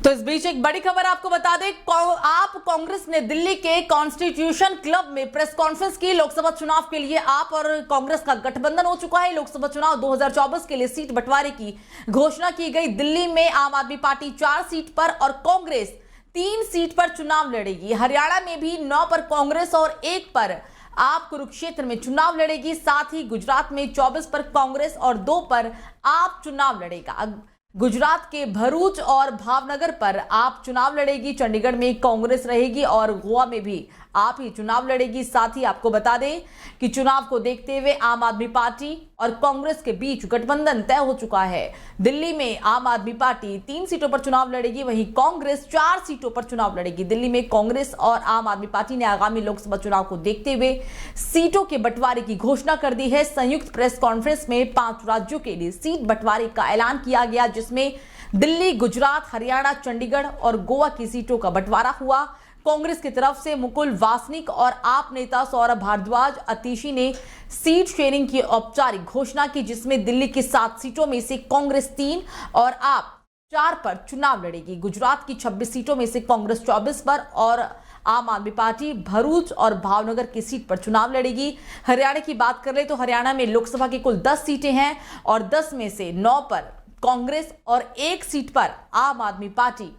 तो इस बीच एक बड़ी खबर आपको बता दें, आप कांग्रेस ने दिल्ली के कॉन्स्टिट्यूशन क्लब में प्रेस कॉन्फ्रेंस की। लोकसभा चुनाव के लिए आप और कांग्रेस का गठबंधन हो चुका है। लोकसभा चुनाव 2024 के लिए सीट बंटवारे की घोषणा की गई। दिल्ली में आम आदमी पार्टी 4 सीट पर और कांग्रेस 3 सीट पर चुनाव लड़ेगी। हरियाणा में भी 9 पर कांग्रेस और 1 पर आप कुरुक्षेत्र में चुनाव लड़ेगी। साथ ही गुजरात में 24 पर कांग्रेस और 2 पर आप चुनाव लड़ेगा। गुजरात के भरूच और भावनगर पर आप चुनाव लड़ेगी। चंडीगढ़ में कांग्रेस रहेगी और गोवा में भी आप ही चुनाव लड़ेगी। साथ ही आपको बता दें कि चुनाव को देखते हुए आम आदमी पार्टी और कांग्रेस के बीच गठबंधन तय हो चुका है। दिल्ली में आम आदमी पार्टी 3 सीटों पर चुनाव लड़ेगी, वहीं कांग्रेस 4 सीटों पर चुनाव लड़ेगी। दिल्ली में कांग्रेस और आम आदमी पार्टी ने आगामी लोकसभा चुनाव को देखते हुए सीटों के बंटवारे की घोषणा कर दी है। संयुक्त प्रेस कॉन्फ्रेंस में 5 राज्यों के लिए सीट बंटवारे का ऐलान किया गया, जिसमें दिल्ली, गुजरात, हरियाणा, चंडीगढ़ और गोवा की सीटों का बंटवारा हुआ। कांग्रेस की तरफ से मुकुल वासनिक और आप नेता सौरभ भारद्वाज अतिशी ने सीट शेयरिंग की औपचारिक घोषणा की, जिसमें दिल्ली की 7 सीटों में से कांग्रेस 3 और आप 4 पर चुनाव लड़ेगी। गुजरात की 26 सीटों में से कांग्रेस 24 पर और आम आदमी पार्टी भरूच और भावनगर की सीट पर चुनाव लड़ेगी। हरियाणा की बात कर ले तो हरियाणा में लोकसभा की कुल 10 सीटें हैं और 10 में से 9 पर कांग्रेस और 1 सीट पर आम आदमी पार्टी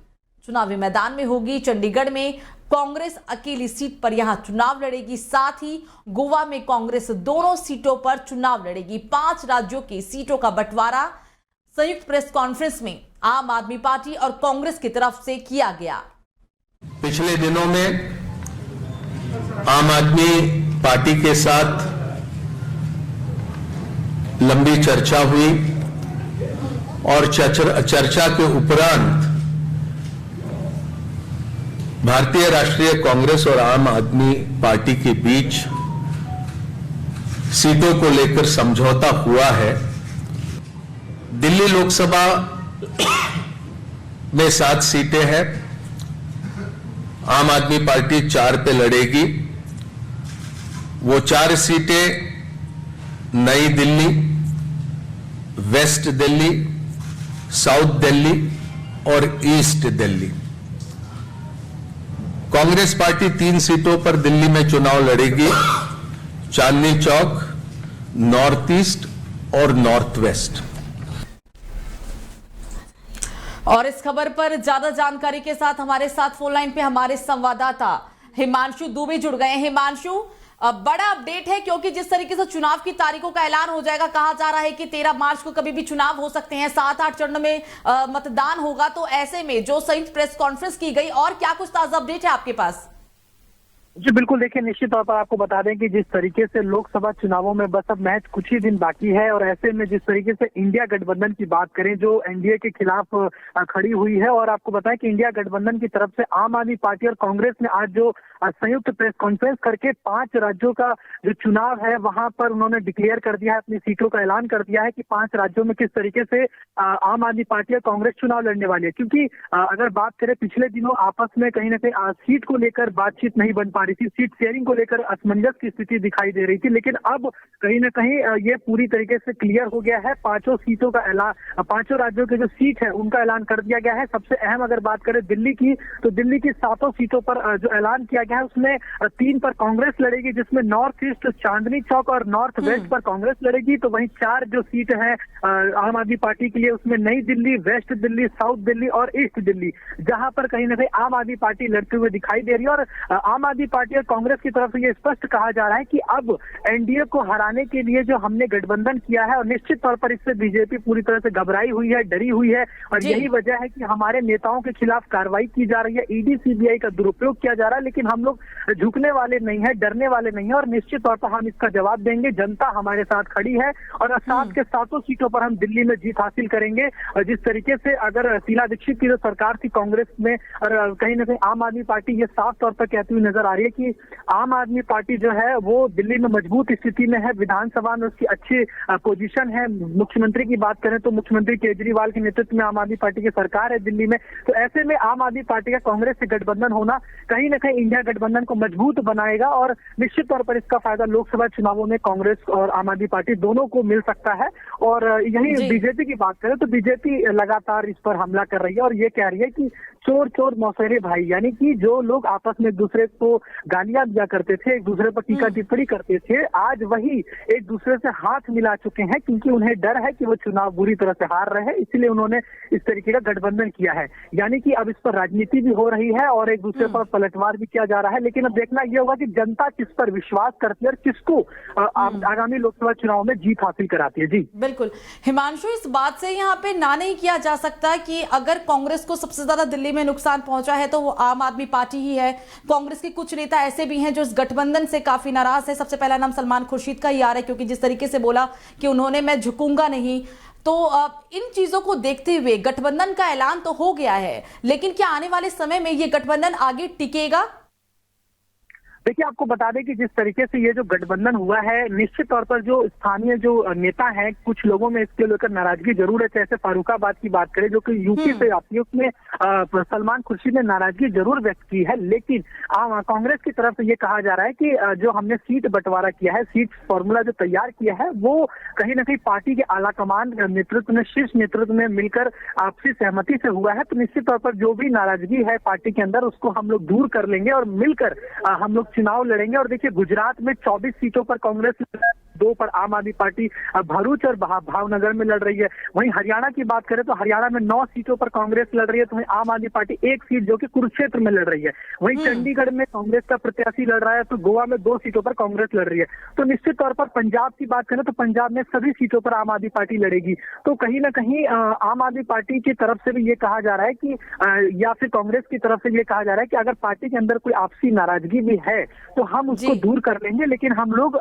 चुनावी मैदान में होगी। चंडीगढ़ में कांग्रेस अकेली सीट पर यहां चुनाव लड़ेगी। साथ ही गोवा में कांग्रेस दोनों सीटों पर चुनाव लड़ेगी। 5 राज्यों की सीटों का बंटवारा संयुक्त प्रेस कॉन्फ्रेंस में आम आदमी पार्टी और कांग्रेस की तरफ से किया गया। पिछले दिनों में आम आदमी पार्टी के साथ लंबी चर्चा हुई और चर्चा के उपरांत भारतीय राष्ट्रीय कांग्रेस और आम आदमी पार्टी के बीच सीटों को लेकर समझौता हुआ है। दिल्ली लोकसभा में 7 सीटें हैं। आम आदमी पार्टी 4 पे लड़ेगी। वो 4 सीटें नई दिल्ली, वेस्ट दिल्ली, साउथ दिल्ली और ईस्ट दिल्ली। कांग्रेस पार्टी 3 सीटों पर दिल्ली में चुनाव लड़ेगी, चांदनी चौक, नॉर्थ ईस्ट और नॉर्थ वेस्ट। और इस खबर पर ज्यादा जानकारी के साथ हमारे साथ फोन लाइन पे हमारे संवाददाता हिमांशु दुबे जुड़ गए हैं। हिमांशु, बड़ा अपडेट है क्योंकि जिस तरीके से चुनाव की तारीखों का ऐलान हो जाएगा, कहा जा रहा है कि 13 मार्च को कभी भी चुनाव हो सकते हैं, 7-8 चरणों में मतदान होगा। तो ऐसे में जो संयुक्त प्रेस कॉन्फ्रेंस की गई, और क्या कुछ ताजा अपडेट है आपके पास? जी बिल्कुल, देखिए निश्चित तौर पर आपको बता दें कि जिस तरीके से लोकसभा चुनावों में बस अब महज कुछ ही दिन बाकी है और ऐसे में जिस तरीके से इंडिया गठबंधन की बात करें जो एनडीए के खिलाफ खड़ी हुई है, और आपको बताएं कि इंडिया गठबंधन की तरफ से आम आदमी पार्टी और कांग्रेस ने आज जो संयुक्त प्रेस कॉन्फ्रेंस करके 5 राज्यों का जो चुनाव है वहां पर उन्होंने डिक्लेयर कर दिया है, अपनी सीटों का ऐलान कर दिया है कि 5 राज्यों में किस तरीके से आम आदमी पार्टी और कांग्रेस चुनाव लड़ने वाली है। क्योंकि अगर बात करें पिछले दिनों आपस में कहीं ना कहीं सीट को लेकर बातचीत नहीं बन पा रही थी, सीट शेयरिंग को लेकर असमंजस की स्थिति दिखाई दे रही थी, लेकिन अब कहीं ना कहीं ये पूरी तरीके से क्लियर हो गया है। 5 सीटों का ऐलान, 5 राज्यों के जो सीट है उनका ऐलान कर दिया गया है। सबसे अहम अगर बात करें दिल्ली की, तो दिल्ली की 7 सीटों पर जो ऐलान किया गया है उसमें 3 पर कांग्रेस लड़ेगी, जिसमें नॉर्थ ईस्ट, चांदनी चौक और नॉर्थ वेस्ट पर कांग्रेस लड़ेगी। तो वहीं 4 जो सीट है आम आदमी पार्टी के लिए, उसमें नई दिल्ली, वेस्ट दिल्ली, साउथ दिल्ली और ईस्ट दिल्ली, जहां पर कहीं ना कहीं आम आदमी पार्टी लड़ते हुए दिखाई दे रही है। और आम आदमी पार्टी और कांग्रेस की तरफ से ये स्पष्ट कहा जा रहा है कि अब एनडीए को हराने के लिए जो हमने गठबंधन किया है, और निश्चित तौर पर इससे बीजेपी पूरी तरह से घबराई हुई है, डरी हुई है, और यही वजह है कि हमारे नेताओं के खिलाफ कार्रवाई की जा रही है, ईडी सीबीआई का दुरुपयोग किया जा रहा है। लेकिन हम लोग झुकने वाले नहीं है, डरने वाले नहीं है, और निश्चित तौर पर हम इसका जवाब देंगे। जनता हमारे साथ खड़ी है और 7 के 7 सीटों पर हम दिल्ली में जीत हासिल करेंगे। और जिस तरीके से अगर शीला दीक्षित की जो सरकार थी कांग्रेस में, और कहीं ना कहीं आम आदमी पार्टी ये साफ तौर पर कहती हुई नजर आ रही रही है कि आम आदमी पार्टी जो है वो दिल्ली में मजबूत स्थिति में है, विधानसभा में उसकी अच्छी पोजीशन है। मुख्यमंत्री की बात करें तो मुख्यमंत्री केजरीवाल के नेतृत्व में आम आदमी पार्टी की सरकार है दिल्ली में। तो ऐसे में आम आदमी पार्टी का कांग्रेस से गठबंधन होना कहीं ना कहीं इंडिया गठबंधन को मजबूत बनाएगा और निश्चित तौर पर इसका फायदा लोकसभा चुनावों में कांग्रेस और आम आदमी पार्टी दोनों को मिल सकता है। और यही बीजेपी की बात करें तो बीजेपी लगातार इस पर हमला कर रही है और ये कह रही है कि चोर चोर मौसेरे भाई, यानी कि जो लोग आपस में एक दूसरे को गालियां दिया करते थे, एक दूसरे पर टीका टिप्पणी करते थे, आज वही एक दूसरे से हाथ मिला चुके हैं क्योंकि उन्हें डर है कि वो चुनाव बुरी तरह से हार रहे हैं, इसलिए उन्होंने इस तरीके का गठबंधन किया है। यानी कि अब इस पर राजनीति भी हो रही है और एक दूसरे पर पलटवार भी किया जा रहा है। लेकिन अब देखना यह होगा कि जनता किस पर विश्वास करती है और किसको आगामी लोकसभा चुनाव में जीत हासिल कराती है। जी बिल्कुल हिमांशु, इस बात से यहाँ पे ना नहीं किया जा सकता कि अगर कांग्रेस को सबसे ज्यादा दिल्ली में नुकसान पहुंचा है तो वो आम आदमी पार्टी ही है। कांग्रेस के कुछ नेता ऐसे भी हैं जो इस गठबंधन से काफी नाराज है। सबसे पहला नाम सलमान खुर्शीद का ही आ रहा है क्योंकि जिस तरीके से बोला कि उन्होंने मैं झुकूंगा नहीं। तो इन चीजों को देखते हुए गठबंधन का ऐलान तो हो गया है, लेकिन क्या आने वाले समय में ये गठबंधन आगे टिकेगा? देखिए, आपको बता दें कि जिस तरीके से ये जो गठबंधन हुआ है, निश्चित तौर पर जो स्थानीय जो नेता हैं, कुछ लोगों में इसके लेकर नाराजगी जरूर है। जैसे फारुखाबाद की बात करें जो कि यूपी से आती है, उसमें सलमान खुर्शीद ने नाराजगी जरूर व्यक्त की है। लेकिन कांग्रेस की तरफ से ये कहा जा रहा है कि जो हमने सीट बंटवारा किया है, सीट फॉर्मूला जो तैयार किया है, वो कहीं ना कहीं पार्टी के आलाकमान नेतृत्व में, शीर्ष नेतृत्व में मिलकर आपसी सहमति से हुआ है। तो निश्चित तौर पर जो भी नाराजगी है पार्टी के अंदर, उसको हम लोग दूर कर लेंगे और मिलकर हम लोग चुनाव लड़ेंगे। और देखिए, गुजरात में 24 सीटों पर कांग्रेस, 2 पर आम आदमी पार्टी भरूच और भावनगर में लड़ रही है। वहीं हरियाणा की बात करें तो हरियाणा में 9 सीटों पर कांग्रेस लड़ रही है, तो वहीं आम आदमी पार्टी 1 सीट जो कि कुरुक्षेत्र में लड़ रही है। वहीं चंडीगढ़ में कांग्रेस का प्रत्याशी लड़ रहा है, तो गोवा में 2 सीटों पर कांग्रेस लड़ रही है। तो निश्चित तौर पर पंजाब की बात करें तो पंजाब में सभी सीटों पर आम आदमी पार्टी लड़ेगी। तो कहीं ना कहीं आम आदमी पार्टी की तरफ से भी ये कहा जा रहा है कि या फिर कांग्रेस की तरफ से ये कहा जा रहा है कि अगर पार्टी के अंदर कोई आपसी नाराजगी भी है तो हम उसको दूर कर लेंगे, लेकिन हम लोग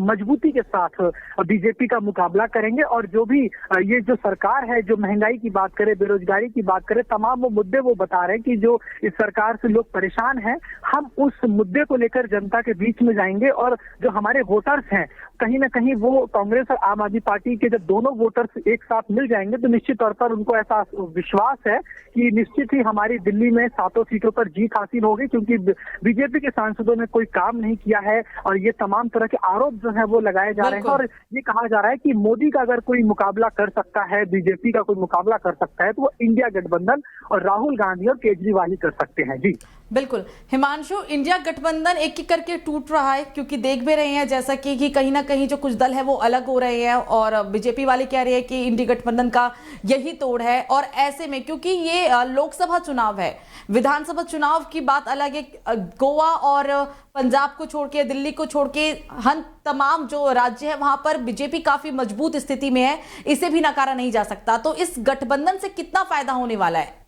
मजबूती के साथ बीजेपी का मुकाबला करेंगे। और जो भी ये जो सरकार है, जो महंगाई की बात करें, बेरोजगारी की बात करें, तमाम वो मुद्दे वो बता रहे हैं कि जो इस सरकार से लोग परेशान हैं, हम उस मुद्दे को लेकर जनता के बीच में जाएंगे। और जो हमारे वोटर्स हैं, कहीं ना कहीं वो कांग्रेस और आम आदमी पार्टी के जब दोनों वोटर्स एक साथ मिल जाएंगे तो निश्चित तौर पर उनको ऐसा विश्वास है कि निश्चित ही हमारी दिल्ली में 7 सीटों पर जीत हासिल होगी, क्योंकि बीजेपी के सांसदों ने कोई काम नहीं किया है और ये तमाम तरह के आरोप जो है वो लगाए जा रहे हैं। और ये कहा जा रहा है कि मोदी का अगर कोई मुकाबला कर सकता है, बीजेपी का कोई मुकाबला कर सकता है, तो वो इंडिया गठबंधन और राहुल गांधी और केजरीवाल ही कर सकते हैं। जी बिल्कुल हिमांशु, इंडिया गठबंधन एक एक करके टूट रहा है क्योंकि देख भी रहे हैं जैसा कि कहीं ना कहीं जो कुछ दल है वो अलग हो रहे हैं और बीजेपी वाले कह रहे हैं कि इंडिया गठबंधन का यही तोड़ है। और ऐसे में क्योंकि ये लोकसभा चुनाव है, विधानसभा चुनाव की बात अलग है, गोवा और पंजाब को छोड़ के, दिल्ली को छोड़ के तमाम जो राज्य है वहां पर बीजेपी काफी मजबूत स्थिति में है, इसे भी नकारा नहीं जा सकता। तो इस गठबंधन से कितना फायदा होने वाला है?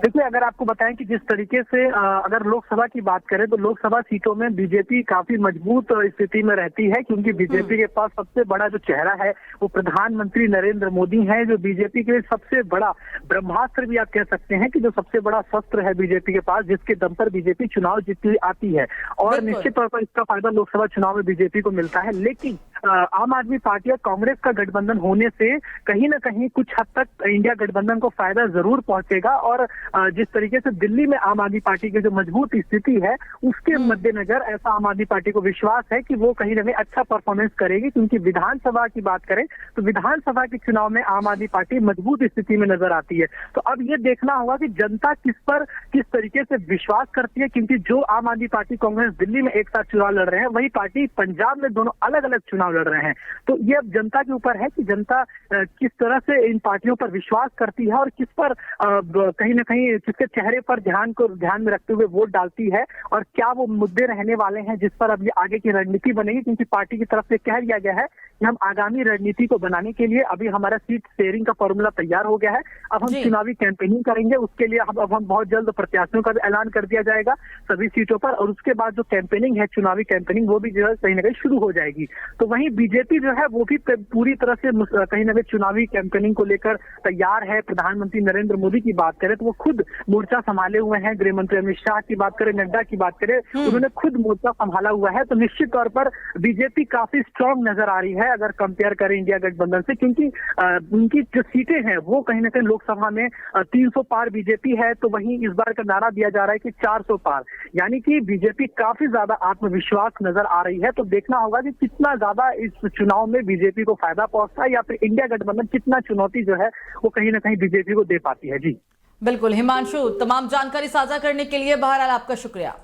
देखिए, अगर आपको बताएं कि जिस तरीके से अगर लोकसभा की बात करें तो लोकसभा सीटों में बीजेपी काफी मजबूत स्थिति में रहती है, क्योंकि बीजेपी के पास सबसे बड़ा जो चेहरा है वो प्रधानमंत्री नरेंद्र मोदी हैं, जो बीजेपी के सबसे बड़ा ब्रह्मास्त्र भी आप कह सकते हैं कि जो सबसे बड़ा शस्त्र है बीजेपी के पास, जिसके दम पर बीजेपी चुनाव जीतती आती है। और निश्चित तौर पर इसका फायदा लोकसभा चुनाव में बीजेपी को मिलता है। लेकिन आम आदमी पार्टी और कांग्रेस का गठबंधन होने से कहीं ना कहीं कुछ हद तक इंडिया गठबंधन को फायदा जरूर पहुंचेगा। और जिस तरीके से दिल्ली में आम आदमी पार्टी की जो मजबूत स्थिति है, उसके मद्देनजर ऐसा आम आदमी पार्टी को विश्वास है कि वो कहीं ना कहीं अच्छा परफॉर्मेंस करेगी। क्योंकि विधानसभा की बात करें तो विधानसभा के चुनाव में आम आदमी पार्टी मजबूत स्थिति में नजर आती है। तो अब ये देखना होगा कि जनता किस पर किस तरीके से विश्वास करती है, क्योंकि जो आम आदमी पार्टी कांग्रेस दिल्ली में एक साथ चुनाव लड़ रहे हैं, वही पार्टी पंजाब में दोनों अलग अलग चुनाव लड़ रहे हैं। तो ये अब जनता के ऊपर है कि जनता किस तरह से इन पार्टियों पर विश्वास करती है और किस पर कहीं ना कहीं किसके चेहरे पर ध्यान में रखते हुए वोट डालती है, और क्या वो मुद्दे रहने वाले हैं जिस पर अब ये आगे की रणनीति बनेगी। क्योंकि पार्टी की तरफ से कह दिया गया है कि हम आगामी रणनीति को बनाने के लिए अभी हमारा सीट शेयरिंग का फॉर्मूला तैयार हो गया है, अब हम चुनावी कैंपेनिंग करेंगे। उसके लिए अब हम बहुत जल्द प्रत्याशियों का भी ऐलान कर दिया जाएगा सभी सीटों पर, और उसके बाद जो कैंपेनिंग है, चुनावी कैंपेनिंग, वो भी जो है कहीं ना कहीं शुरू हो जाएगी। तो वहीं वहीं बीजेपी जो है वो भी पूरी तरह से कहीं ना कहीं चुनावी कैंपेनिंग को लेकर तैयार है। प्रधानमंत्री नरेंद्र मोदी की बात करें तो वो खुद मोर्चा संभाले हुए हैं। गृह मंत्री अमित शाह की बात करें, नड्डा की बात करें, उन्होंने खुद मोर्चा संभाला हुआ है। तो निश्चित तौर पर बीजेपी काफी स्ट्रांग नजर आ रही है अगर कंपेयर करें इंडिया गठबंधन से, क्योंकि उनकी जो सीटें हैं वो कहीं ना कहीं लोकसभा में 300 पार बीजेपी है, तो वहीं इस बार का नारा दिया जा रहा है कि 400 पार, यानी कि बीजेपी काफी ज्यादा आत्मविश्वास नजर आ रही है। तो देखना होगा कि कितना ज्यादा इस चुनाव में बीजेपी को फायदा पहुंचता है या फिर इंडिया गठबंधन कितना चुनौती जो है वो कहीं ना कहीं बीजेपी को दे पाती है। जी बिल्कुल हिमांशु, तमाम जानकारी साझा करने के लिए बहरहाल आपका शुक्रिया।